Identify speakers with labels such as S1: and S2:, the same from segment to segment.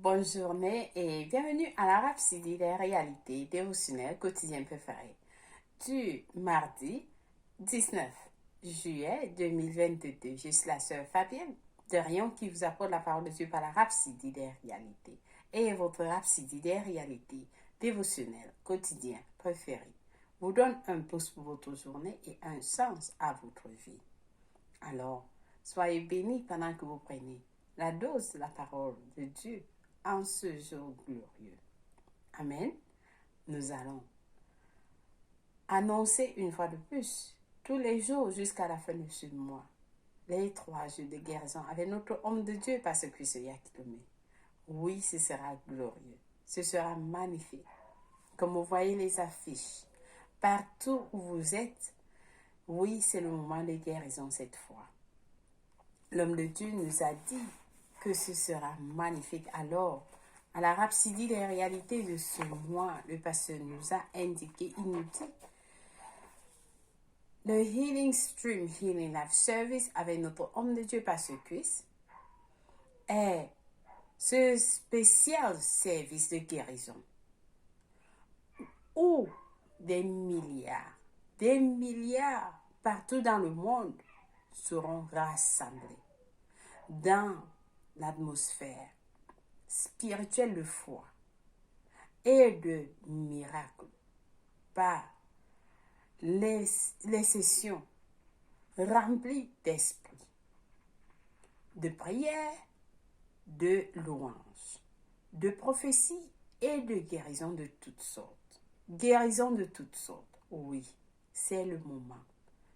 S1: Bonne journée et bienvenue à la Rhapsodie des réalités dévotionnelles quotidiennes préférées du mardi 19 juillet 2022. Je suis la sœur Fabienne de Rion qui vous apporte la parole de Dieu par la Rhapsodie des réalités et votre Rhapsodie des réalités dévotionnelles quotidiennes préférées vous donne un pouce pour votre journée et un sens à votre vie. Alors, soyez bénis pendant que vous prenez la dose de la parole de Dieu en ce jour glorieux. Amen. Nous allons annoncer une fois de plus, tous les jours jusqu'à la fin de ce mois, les 3 jours de guérison avec notre homme de Dieu, parce que c'est Yakilomé. Oui, ce sera glorieux. Ce sera magnifique. Comme vous voyez les affiches, partout où vous êtes, oui, c'est le moment de guérison cette fois. L'homme de Dieu nous a dit que ce sera magnifique. Alors, à la Rhapsodie des réalités de ce mois, le pasteur nous a indiqué, il nous dit, le Healing Stream Healing Life Service avec notre homme de Dieu, pasteur Chris, est ce spécial service de guérison où des milliards partout dans le monde seront rassemblés dans l'atmosphère spirituelle de foi et de miracles par les sessions remplies d'esprit, de prière, de louange, de prophétie et de guérison de toutes sortes. Guérison de toutes sortes, oui, c'est le moment.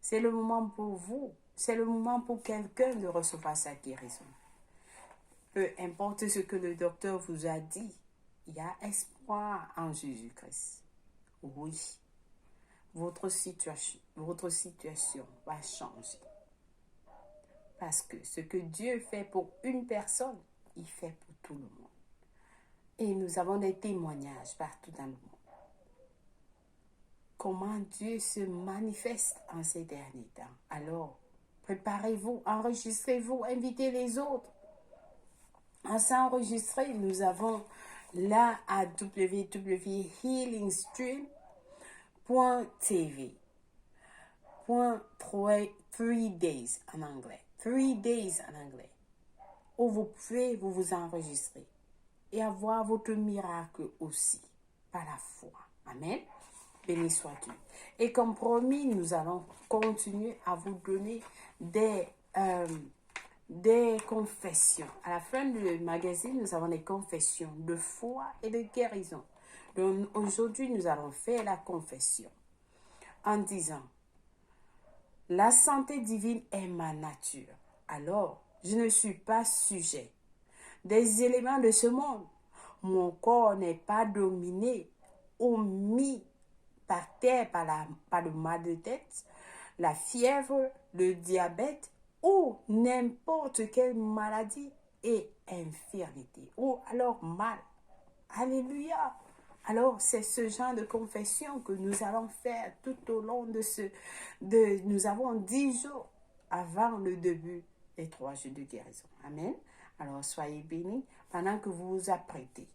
S1: C'est le moment pour vous, c'est le moment pour quelqu'un de recevoir sa guérison. Peu importe ce que le docteur vous a dit, il y a espoir en Jésus-Christ. Oui, votre situation va changer. Parce que ce que Dieu fait pour une personne, il fait pour tout le monde. Et nous avons des témoignages partout dans le monde. Comment Dieu se manifeste en ces derniers temps. Alors, préparez-vous, enregistrez-vous, invitez les autres. À s'enregistrer, nous avons là à www.healingstream.tv. 3 days en anglais. 3 days en anglais. Où vous pouvez vous enregistrer et avoir votre miracle aussi par la foi. Amen. Béni soit Dieu. Et comme promis, nous allons continuer à vous donner des confessions. À la fin du magazine, nous avons des confessions de foi et de guérison. Donc aujourd'hui, nous allons faire la confession en disant, la santé divine est ma nature. Alors, je ne suis pas sujet des éléments de ce monde. Mon corps n'est pas dominé ou mis par terre par le mal de tête, la fièvre, le diabète ou n'importe quelle maladie et infirmité ou alors mal. Alléluia. Alors, c'est ce genre de confession que nous allons faire tout au long nous avons 10 jours avant le début des 3 jours de guérison. Amen. Alors, soyez bénis pendant que vous vous apprêtez.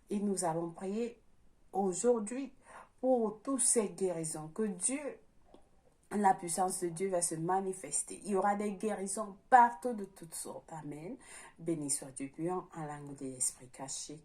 S1: Et nous allons prier aujourd'hui pour toutes ces guérisons, que Dieu, la puissance de Dieu va se manifester. Il y aura des guérisons partout de toutes sortes. Amen. Béni soit Dieu. Puis en langue de l'esprit caché.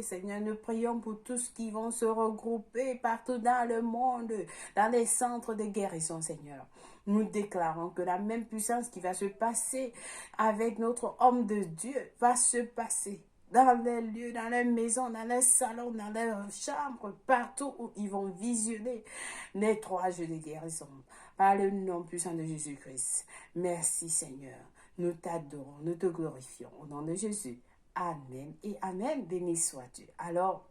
S1: Seigneur, nous prions pour tous qui vont se regrouper partout dans le monde, dans les centres de guérison, Seigneur. Nous déclarons que la même puissance qui va se passer avec notre homme de Dieu va se passer dans les lieux, dans les maisons, dans les salons, dans les chambres, partout où ils vont visionner les 3 jours de guérison. Par le nom puissant de Jésus-Christ. Merci Seigneur. Nous t'adorons, nous te glorifions. Au nom de Jésus. Amen et Amen. Béni soit Dieu. Alors,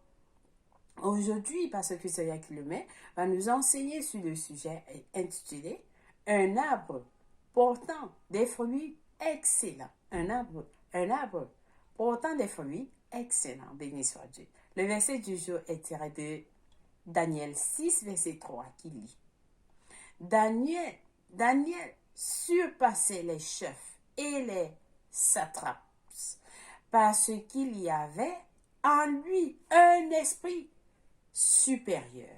S1: aujourd'hui, parce que c'est Yakilomé, va nous enseigner sur le sujet intitulé « Un arbre portant des fruits excellents ». Un arbre portant des fruits excellents. Béni soit Dieu. Le verset du jour est tiré de Daniel 6, verset 3, qui lit: Daniel surpassait les chefs et les satrapes parce qu'il y avait en lui un esprit supérieur.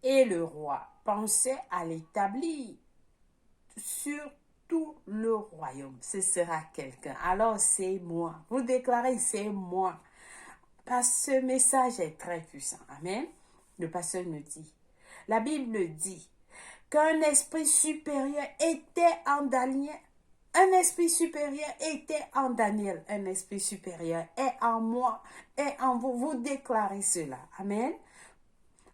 S1: Et le roi pensait à l'établir sur tout le royaume. Ce sera quelqu'un. Alors c'est moi. Vous déclarez, c'est moi. Parce que ce message est très puissant. Amen. Le pasteur nous dit, la Bible dit qu'un esprit supérieur était en Daniel. Un esprit supérieur était en Daniel. Un esprit supérieur est en moi, est en vous. Vous déclarez cela. Amen.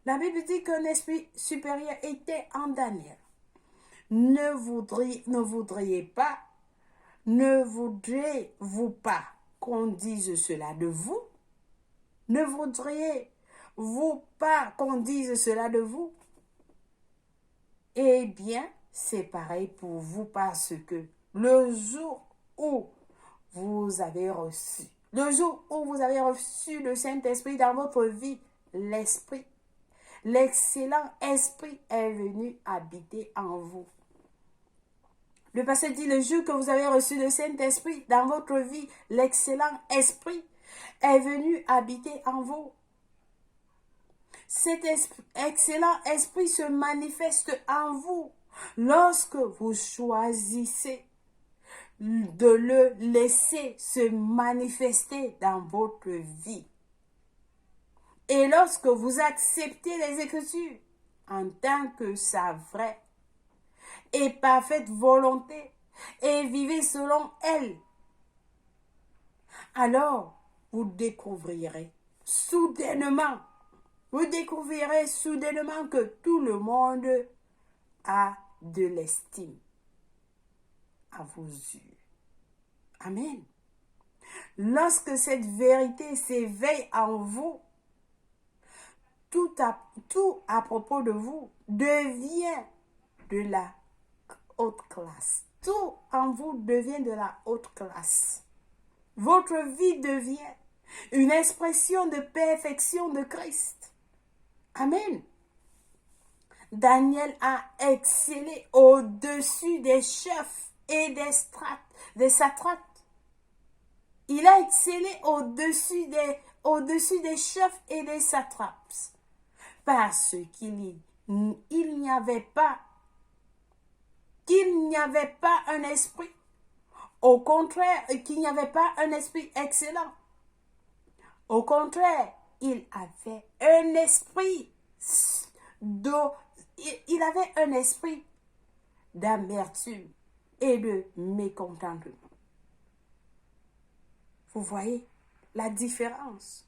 S1: La Bible dit qu'un esprit supérieur était en Daniel. Ne voudriez-vous pas qu'on dise cela de vous? Ne voudriez-vous pas qu'on dise cela de vous? Eh bien, c'est pareil pour vous parce que le jour où vous avez reçu le Saint-Esprit dans votre vie, l'excellent esprit est venu habiter en vous. Le pasteur dit, le jour que vous avez reçu le Saint-Esprit dans votre vie, l'excellent esprit est venu habiter en vous. Cet excellent esprit se manifeste en vous lorsque vous choisissez de le laisser se manifester dans votre vie. Et lorsque vous acceptez les Écritures en tant que sa vraie et parfaite volonté et vivez selon elle, alors vous découvrirez soudainement que tout le monde a de l'estime à vos yeux. Amen. Lorsque cette vérité s'éveille en vous, tout à propos de vous devient de la haute classe. Tout en vous devient de la haute classe. Votre vie devient une expression de perfection de Christ. Amen. Daniel a excellé au-dessus des chefs et des satrapes. Il a excellé au-dessus des chefs et des satrapes. Parce qu'il n'y avait pas un esprit. Au contraire, qu'il n'y avait pas un esprit excellent. Au contraire, il avait un esprit d'amertume et de mécontentement. Vous voyez la différence.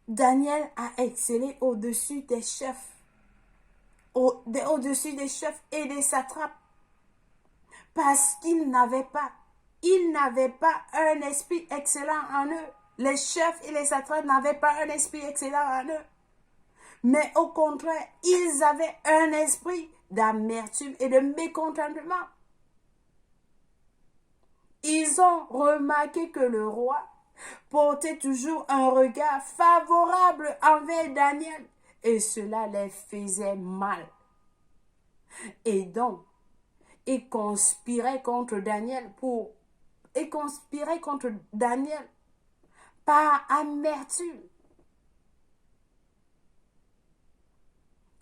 S1: Daniel a excellé au-dessus des chefs, au-dessus des chefs et des satrapes, parce qu'il n'avait pas un esprit excellent en eux. Les chefs et les satrapes n'avaient pas un esprit excellent en eux. Mais au contraire, ils avaient un esprit d'amertume et de mécontentement. Ils ont remarqué que le roi portait toujours un regard favorable envers Daniel et cela les faisait mal. Et donc, ils conspiraient contre Daniel par amertume.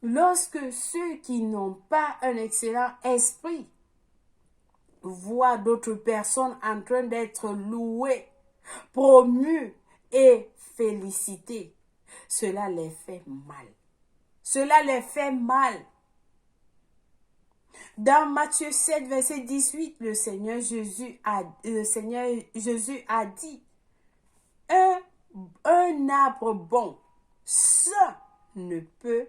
S1: Lorsque ceux qui n'ont pas un excellent esprit voient d'autres personnes en train d'être louées, promues et félicitées, cela les fait mal. Cela les fait mal. Dans Matthieu 7, verset 18, le Seigneur Jésus a dit, un arbre bon, ça ne peut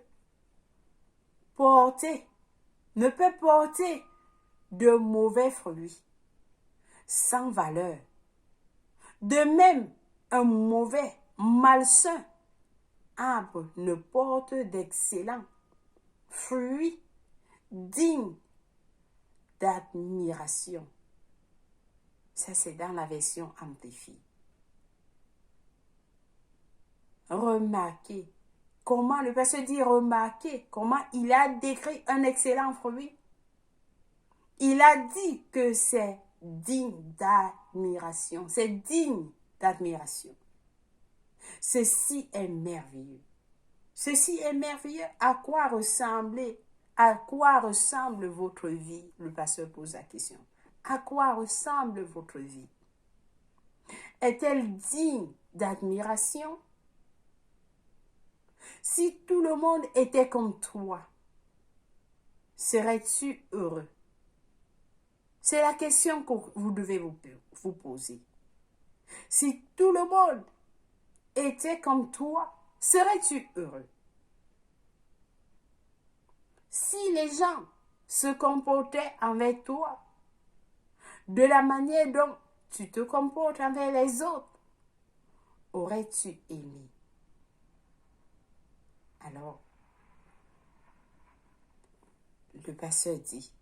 S1: porter de mauvais fruits sans valeur. De même, un mauvais, malsain arbre ne porte d'excellents fruits dignes d'admiration. Ça, c'est dans la version amplifiée. Remarquez comment, le pasteur dit remarquez comment il a décrit un excellent fruit. Il a dit que c'est digne d'admiration. C'est digne d'admiration. Ceci est merveilleux. Ceci est merveilleux. À quoi ressemble votre vie? Le pasteur pose la question. À quoi ressemble votre vie? Est-elle digne d'admiration? Si tout le monde était comme toi, serais-tu heureux? C'est la question que vous devez vous poser. Si tout le monde était comme toi, serais-tu heureux? Si les gens se comportaient avec toi de la manière dont tu te comportes avec les autres, aurais-tu aimé? Alors, le pasteur dit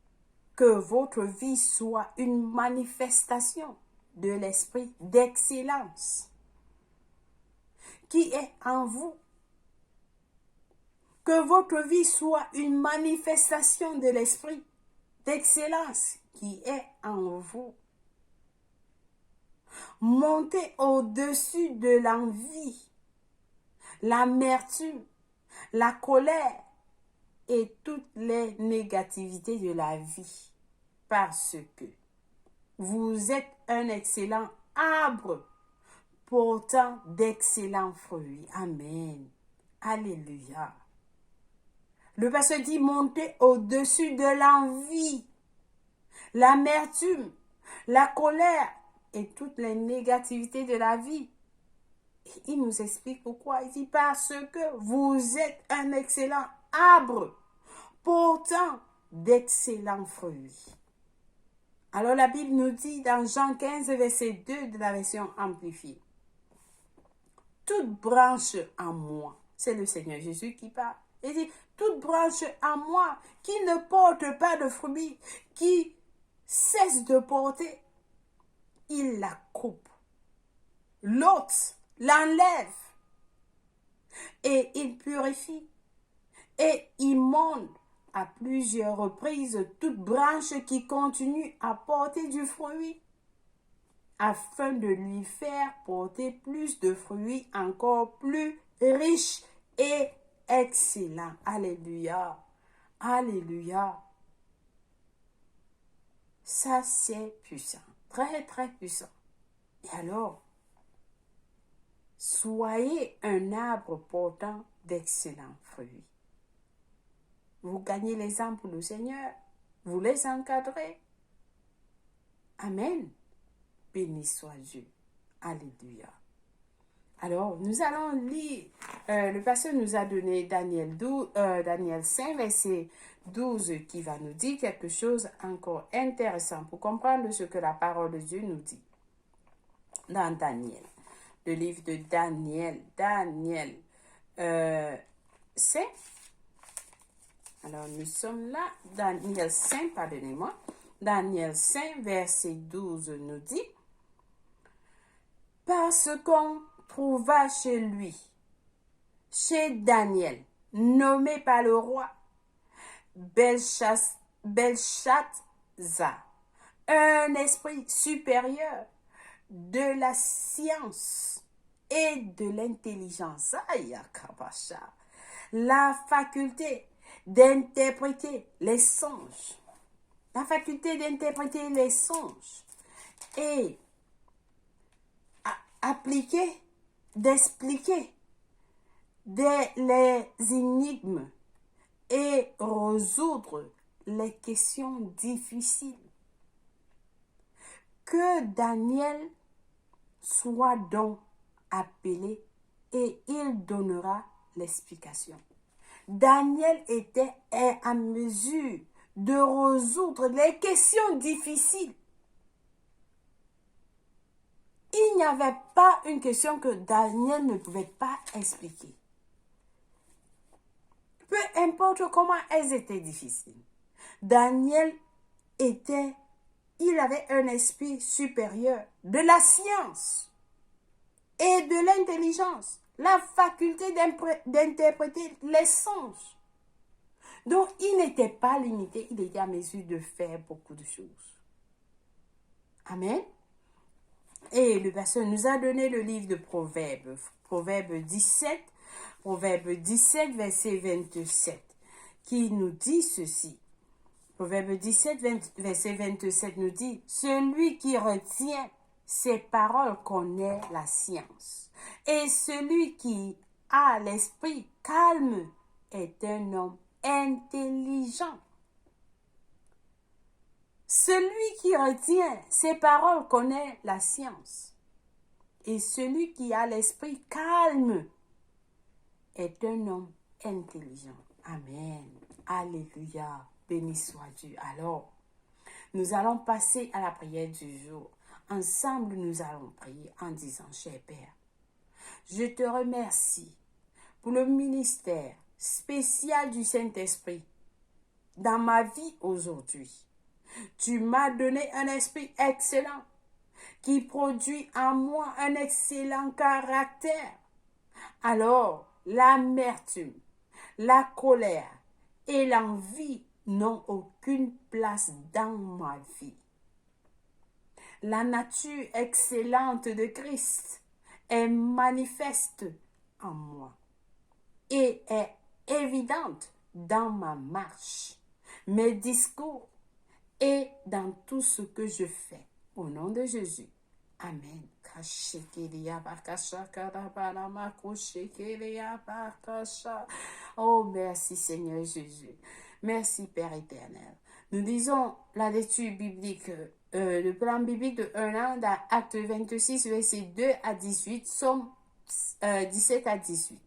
S1: que votre vie soit une manifestation de l'esprit d'excellence qui est en vous. Que votre vie soit une manifestation de l'esprit d'excellence qui est en vous. Montez au-dessus de l'envie, l'amertume, la colère et toutes les négativités de la vie, parce que vous êtes un excellent arbre portant d'excellents fruits. Amen. Alléluia. Le pasteur dit montez au-dessus de l'envie, l'amertume, la colère et toutes les négativités de la vie. Et il nous explique pourquoi. Il dit parce que vous êtes un excellent arbre portant d'excellents fruits. Alors la Bible nous dit dans Jean 15, verset 2 de la version amplifiée. Toute branche en moi, c'est le Seigneur Jésus qui parle. Il dit, toute branche en moi qui ne porte pas de fruits, qui cesse de porter, il la coupe. L'autre l'enlève et il purifie et immonde à plusieurs reprises toute branche qui continue à porter du fruit, afin de lui faire porter plus de fruits encore plus riches et excellents. Alléluia. Alléluia. Ça, c'est puissant. Très, très puissant. Et alors, soyez un arbre portant d'excellents fruits. Vous gagnez les âmes pour le Seigneur. Vous les encadrez. Amen. Béni soit Dieu. Alléluia. Alors, nous allons lire. Le pasteur nous a donné Daniel 5, verset 12, qui va nous dire quelque chose encore intéressant pour comprendre ce que la parole de Dieu nous dit. Dans Daniel, le livre de Daniel 5. Alors, nous sommes là, Daniel 5, pardonnez-moi. Daniel 5, verset 12 nous dit, parce qu'on trouva chez lui, chez Daniel, nommé par le roi Belshazzar, un esprit supérieur de la science et de l'intelligence, la faculté d'interpréter les songes, et appliquer, d'expliquer les énigmes et résoudre les questions difficiles. Que Daniel soit donc appelé et il donnera l'explication. Daniel était en mesure de résoudre les questions difficiles. Il n'y avait pas une question que Daniel ne pouvait pas expliquer. Peu importe comment elles étaient difficiles. Daniel était il avait un esprit supérieur de la science et de l'intelligence, la faculté d'interpréter les songes. Donc, il n'était pas limité, il était à mesure de faire beaucoup de choses. Amen. Et le pasteur nous a donné le livre de Proverbes, Proverbe 17, verset 27, qui nous dit ceci. Proverbe 17, verset 27 nous dit, « Celui qui retient ses paroles connaît la science, et celui qui a l'esprit calme est un homme intelligent. » Celui qui retient ses paroles connaît la science, et celui qui a l'esprit calme est un homme intelligent. Amen. Alléluia. Béni soit Dieu. Alors, nous allons passer à la prière du jour. Ensemble, nous allons prier en disant, cher Père, je te remercie pour le ministère spécial du Saint-Esprit dans ma vie aujourd'hui. Tu m'as donné un esprit excellent qui produit en moi un excellent caractère. Alors, l'amertume, la colère et l'envie n'ont aucune place dans ma vie. La nature excellente de Christ est manifeste en moi et est évidente dans ma marche, mes discours et dans tout ce que je fais. Au nom de Jésus. Amen. Oh, merci Seigneur Jésus. Merci Père éternel. Nous disons la lecture biblique, le plan biblique de 1 an dans Acte 26, versets 2 à 18, Somme 17 à 18.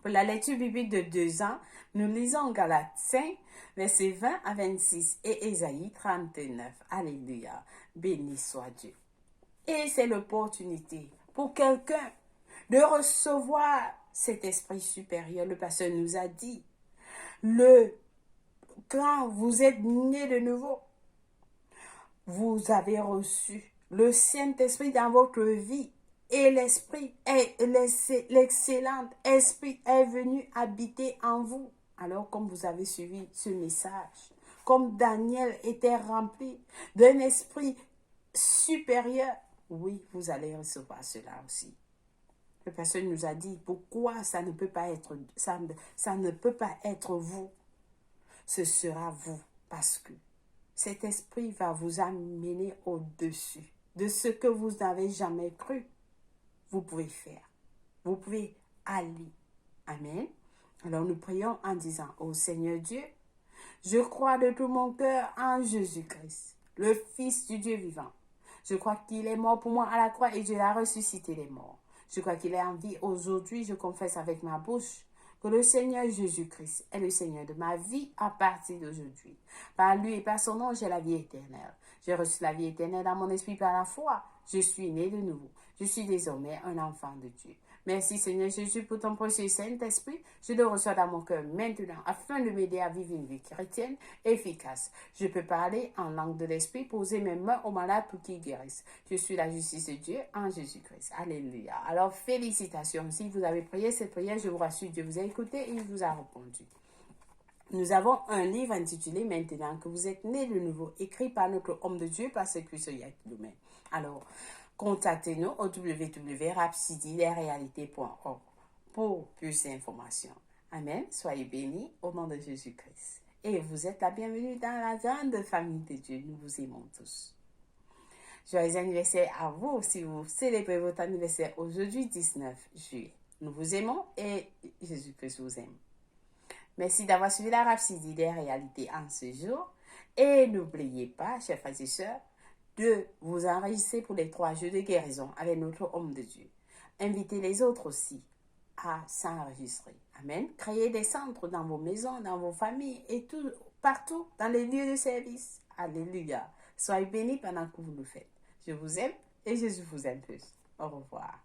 S1: Pour la lecture biblique de 2 ans, nous lisons Galates 5, versets 20 à 26 et Ésaïe 39. Alléluia. Béni soit Dieu. Et c'est l'opportunité pour quelqu'un de recevoir cet esprit supérieur. Le pasteur nous a dit, quand vous êtes né de nouveau, vous avez reçu le Saint-Esprit dans votre vie et l'excellent esprit est venu habiter en vous. Alors, comme vous avez suivi ce message, comme Daniel était rempli d'un esprit supérieur, oui, vous allez recevoir cela aussi. Le pasteur nous a dit pourquoi ça ne peut pas être, ça ne peut pas être vous. Ce sera vous parce que cet esprit va vous amener au-dessus de ce que vous n'avez jamais cru. Vous pouvez faire. Vous pouvez aller. Amen. Alors nous prions en disant, ô Seigneur Dieu, je crois de tout mon cœur en Jésus-Christ, le Fils du Dieu vivant. Je crois qu'il est mort pour moi à la croix et Dieu l'a ressuscité les morts. Je crois qu'il est en vie aujourd'hui. Je confesse avec ma bouche que le Seigneur Jésus-Christ est le Seigneur de ma vie à partir d'aujourd'hui. Par lui et par son nom, j'ai la vie éternelle. J'ai reçu la vie éternelle dans mon esprit par la foi. Je suis né de nouveau. Je suis désormais un enfant de Dieu. Merci Seigneur Jésus pour ton précieux Saint-Esprit. Je le reçois dans mon cœur maintenant afin de m'aider à vivre une vie chrétienne efficace. Je peux parler en langue de l'Esprit, poser mes mains aux malades pour qu'ils guérissent. Je suis la justice de Dieu en Jésus-Christ. Alléluia. Alors félicitations. Si vous avez prié cette prière, je vous rassure, Dieu vous a écouté et il vous a répondu. Nous avons un livre intitulé « Maintenant que vous êtes nés de nouveau », écrit par notre homme de Dieu, Pasteur Christophe Yakiloumen. Alors, contactez-nous au www.rapsidilerealité.org pour plus d'informations. Amen. Soyez bénis au nom de Jésus-Christ. Et vous êtes la bienvenue dans la grande famille de Dieu. Nous vous aimons tous. Joyeux anniversaire à vous si vous célébrez votre anniversaire aujourd'hui, 19 juillet. Nous vous aimons et Jésus-Christ vous aime. Merci d'avoir suivi la Rhapsodie des réalités en ce jour. Et n'oubliez pas, chers frères et sœurs, de vous enregistrer pour les 3 jours de guérison avec notre homme de Dieu. Invitez les autres aussi à s'enregistrer. Amen. Créez des centres dans vos maisons, dans vos familles et tout, partout dans les lieux de service. Alléluia. Soyez bénis pendant que vous le faites. Je vous aime et Jésus vous aime plus. Au revoir.